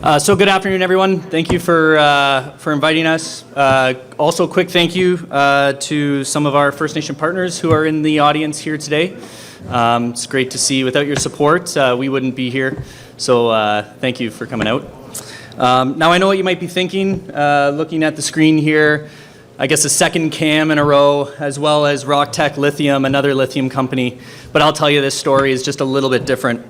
So good afternoon, everyone. Thank you for inviting us. Also, quick thank you to some of our First Nation partners who are in the audience here today. It's great to see. Without your support, we wouldn't be here. So thank you for coming out. Now I know what you might be thinking, looking at the screen here. I guess a second CAM in a row, as well as Tech Lithium, another lithium company. But I'll tell you, this story is just a little bit different.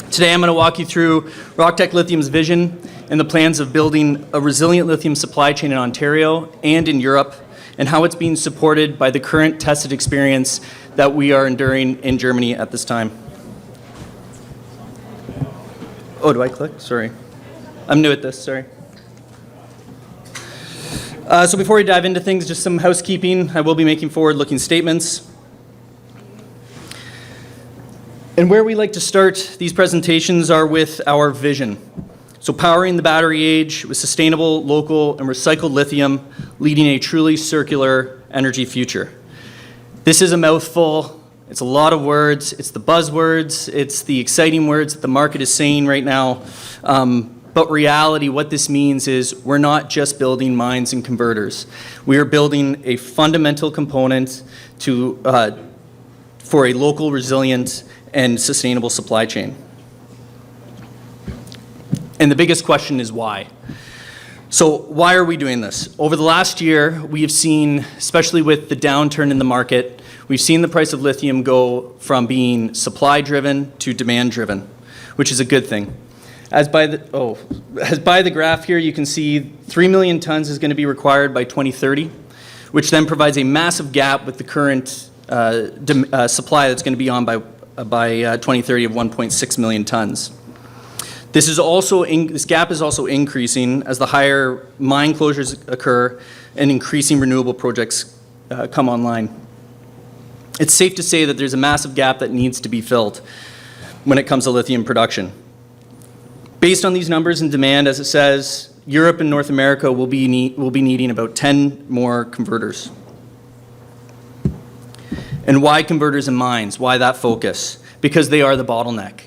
Today I'm going to walk you through Tech Lithium's vision and the plans of building a resilient lithium supply chain in Ontario and in Europe, and how it's being supported by the current tested experience that we are enduring in Germany at this time. Oh, do I click? Sorry. I'm new at this, sorry. So before we dive into things, just some housekeeping. I will be making forward-looking statements. And where we like to start these presentations are with our vision. So powering the battery age with sustainable, local, and recycled lithium, leading a truly circular energy future. This is a mouthful. It's a lot of words. It's the buzzwords. It's the exciting words that the market is saying right now. But reality, what this means is we're not just building mines and converters. We are building a fundamental component for a local, resilient, and sustainable supply chain. And the biggest question is why? So why are we doing this? Over the last year, we have seen, especially with the downturn in the market, we've seen the price of lithium go from being supply-driven to demand-driven, which is a good thing. As by the graph here, you can see 3 million tons is going to be required by 2030, which then provides a massive gap with the current supply that's going to be on by 2030 of 1.6 million tons. This gap is also increasing as the higher mine closures occur and increasing renewable projects come online. It's safe to say that there's a massive gap that needs to be filled when it comes to lithium production. Based on these numbers and demand, as it says, Europe and North America will be needing about 10 more converters. And why converters and mines? Why that focus? Because they are the bottleneck.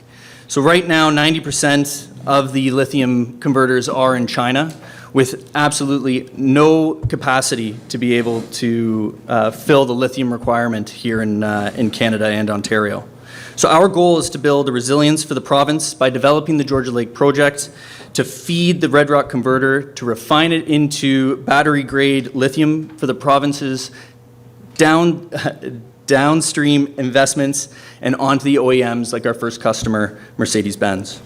So right now, 90% of the lithium converters are in China, with absolutely no capacity to be able to fill the lithium requirement here in Canada and Ontario. So our goal is to build a resilience for the province by developing the Georgia Lake project to feed the Red Rock converter, to refine it into battery-grade lithium for the province's downstream investments and onto the OEMs like our first customer, Mercedes-Benz.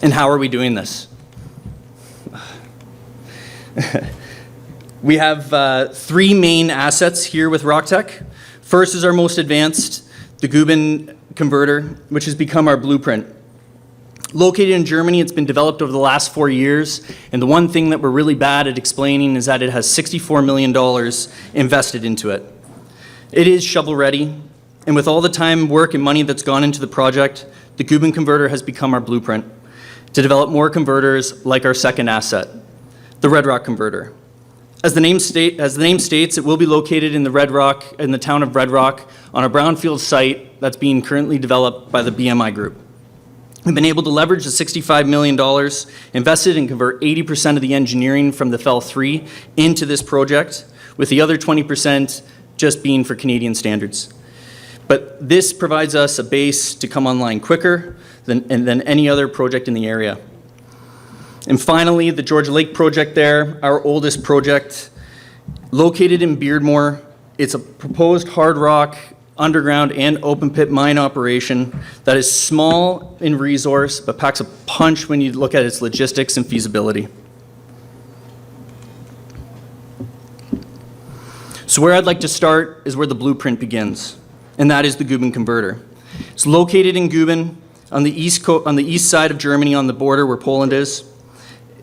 And how are we doing this? We have 3 main assets here with Tech. First is our most advanced, the Guben Converter, which has become our blueprint. Located in Germany, it's been developed over the last 4 years, and the one thing that we're really bad at explaining is that it has $64 million invested into it. It is shovel-ready, and with all the time, work, and money that's gone into the project, the Guben Converter has become our blueprint to develop more converters like our second asset, the Red Rock Converter. As the name states, it will be located in the town of Red Rock, on a brownfield site that's being currently developed by the BMI Group. We've been able to leverage the $65 million invested and convert 80% of the engineering from the FEL 3 into this project, with the other 20% just being for Canadian standards. But this provides us a base to come online quicker than any other project in the area. And finally, the Georgia Lake project there, our oldest project, located in Beardmore. It's a proposed hard rock, underground, and open pit mine operation that is small in resource, but packs a punch when you look at its logistics and feasibility. So where I'd like to start is where the blueprint begins, and that is the Guben Converter. It's located in Guben, on the east side of Germany, on the border where Poland is.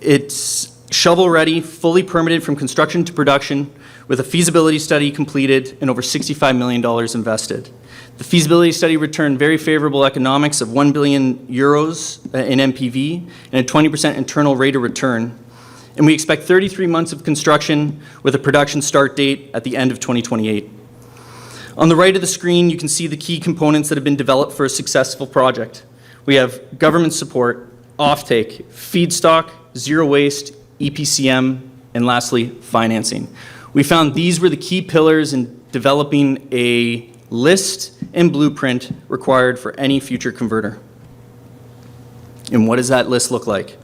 It's shovel-ready, fully permitted from construction to production, with a feasibility study completed and over $65 million invested. The feasibility study returned very favorable economics of 1 billion euros in NPV and a 20% internal rate of return. And we expect 33 months of construction with a production start date at the end of 2028. On the right of the screen, you can see the key components that have been developed for a successful project. We have government support, offtake, feedstock, zero waste, EPCM, and lastly, financing. We found these were the key pillars in developing a list and blueprint required for any future converter. And what does that list look like?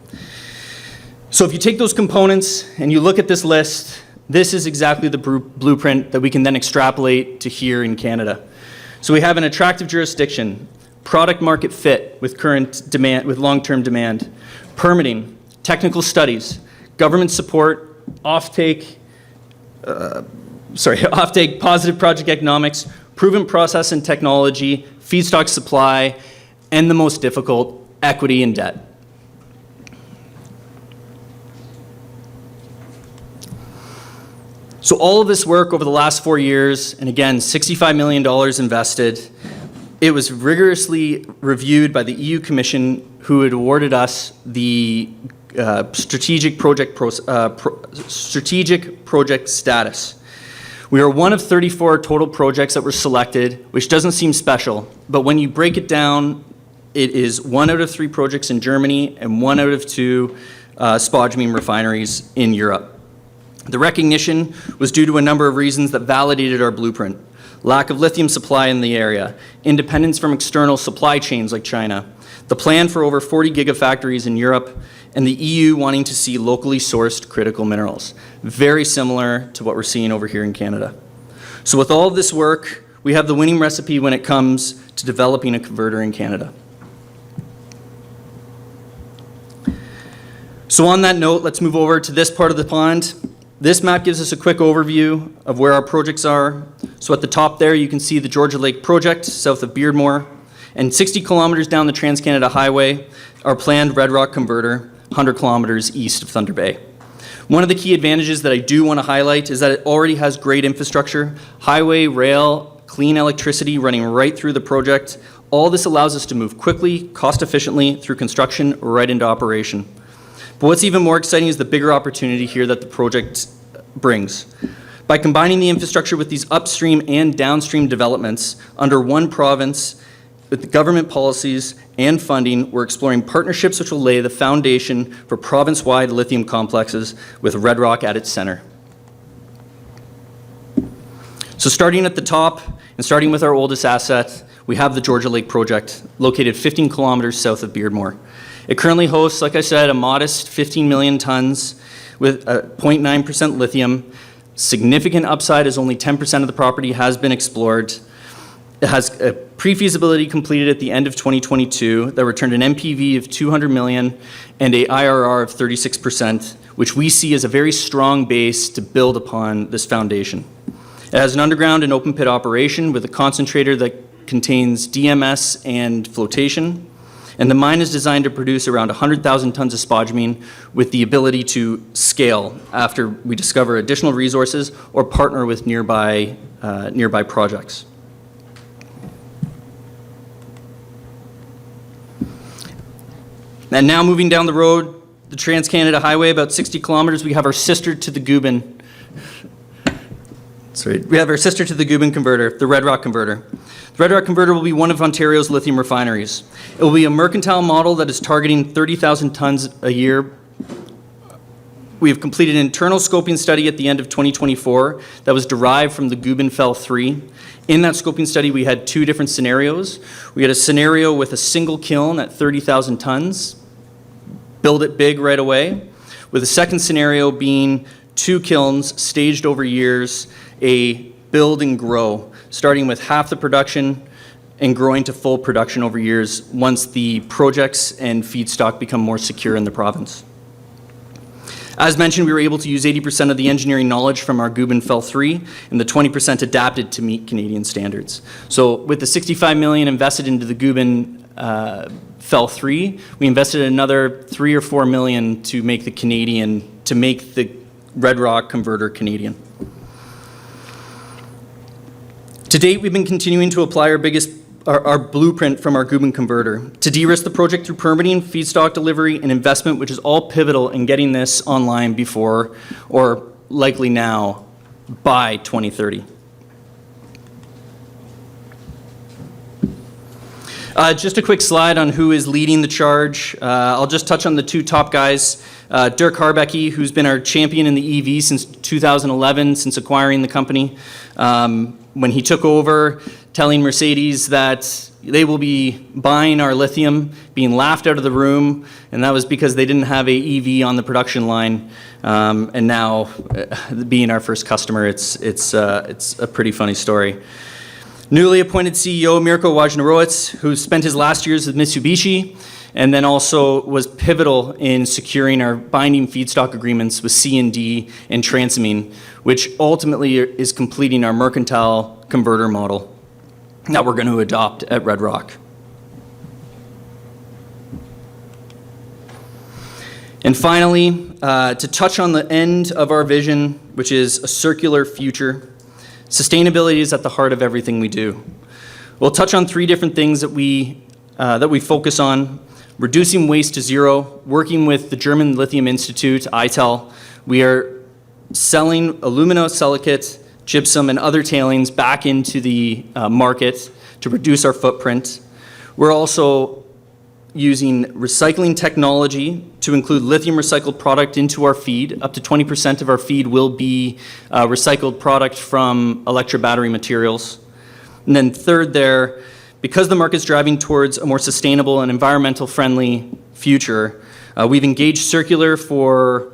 So if you take those components and you look at this list, this is exactly the blueprint that we can then extrapolate to here in Canada. So we have an attractive jurisdiction, product market fit with current demand, with long-term demand, permitting, technical studies, government support, offtake, positive project economics, proven process and technology, feedstock supply, and the most difficult, equity and debt. So all of this work over the last 4 years, and again, $65 million invested, it was rigorously reviewed by the EU Commission, who had awarded us the strategic project status. We are one of 34 total projects that were selected, which doesn't seem special, but when you break it down, it is 1 out of 3 projects in Germany and 1 out of 2 spodumene refineries in Europe. The recognition was due to a number of reasons that validated our blueprint. Lack of lithium supply in the area, independence from external supply chains like China, the plan for over 40 gigafactories in Europe, and the EU wanting to see locally sourced critical minerals. Very similar to what we're seeing over here in Canada. So with all of this work, we have the winning recipe when it comes to developing a converter in Canada. So on that note, let's move over to this part of the pond. This map gives us a quick overview of where our projects are. So at the top there, you can see the Georgia Lake project, south of Beardmore, and 60 kilometers down the Trans-Canada Highway, our planned Red Rock converter, 100 kilometers east of Thunder Bay. One of the key advantages that I do want to highlight is that it already has great infrastructure, highway, rail, clean electricity running right through the project. All this allows us to move quickly, cost efficiently through construction right into operation. But what's even more exciting is the bigger opportunity here that the project brings. By combining the infrastructure with these upstream and downstream developments under one province, with the government policies and funding, we're exploring partnerships which will lay the foundation for province-wide lithium complexes with Red Rock at its center. So starting at the top and starting with our oldest asset, we have the Georgia Lake project, located 15 kilometers south of Beardmore. It currently hosts, like I said, a modest 15 million tons with 0.9% lithium. Significant upside as only 10% of the property has been explored. It has a pre-feasibility completed at the end of 2022 that returned an NPV of 200 million and a IRR of 36%, which we see as a very strong base to build upon this foundation. It has an underground and open pit operation with a concentrator that contains DMS and flotation. And the mine is designed to produce around 100,000 tons of spodumene with the ability to scale after we discover additional resources or partner with nearby projects. And now moving down the road, the Trans-Canada Highway, about 60 kilometers, we have our sister to the Guben. We have our sister to the Guben Converter, the Red Rock Converter. The Red Rock Converter will be one of Ontario's lithium refineries. It will be a mercantile model that is targeting 30,000 tons a year. We have completed an internal scoping study at the end of 2024 that was derived from the Guben FEL 3. In that scoping study, we had 2 different scenarios. We had a scenario with a single kiln at 30,000 tons, build it big right away, with a second scenario being 2 kilns staged over years, a build and grow, starting with half the production and growing to full production over years once the projects and feedstock become more secure in the province. As mentioned, we were able to use 80% of the engineering knowledge from our Guben FEL 3 and the 20% adapted to meet Canadian standards. So with the 65 million invested into the Guben FEL 3, we invested another 3 or 4 million to make the Red Rock Converter Canadian. To date, we've been continuing to apply our blueprint from our Guben Converter to de-risk the project through permitting, feedstock delivery, and investment, which is all pivotal in getting this online before, or likely now, by 2030. Just a quick slide on who is leading the charge. I'll just touch on the two top guys. Dirk Harbecky, who's been our champion in the EV since 2011, since acquiring the company. When he took over, telling Mercedes that they will be buying our lithium, being laughed out of the room, and that was because they didn't have a EV on the production line. And now, being our first customer, it's a pretty funny story. Newly appointed CEO Mirko Wojnarowicz, who spent his last years with Mitsubishi, and then also was pivotal in securing our binding feedstock agreements with C&D and Transamine, which ultimately is completing our mercantile converter model that we're going to adopt at Red Rock. And finally, to touch on the end of our vision, which is a circular future, sustainability is at the heart of everything we do. We'll touch on three different things that we focus on: reducing waste to zero, working with the German Lithium Institute, ITEL. We are selling aluminosilicate, gypsum, and other tailings back into the market to reduce our footprint. We're also using recycling technology to include lithium recycled product into our feed. Up to 20% of our feed will be recycled product from electric battery materials. And then third there, because the market's driving towards a more sustainable and environmental friendly future, we've engaged Circular for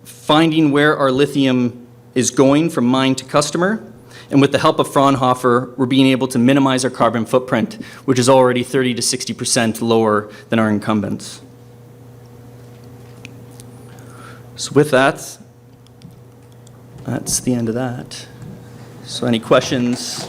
finding where our lithium is going from mine to customer. And with the help of Fraunhofer, we're being able to minimize our carbon footprint, which is already 30 to 60% lower than our incumbents. So with that, that's the end of that. So any questions?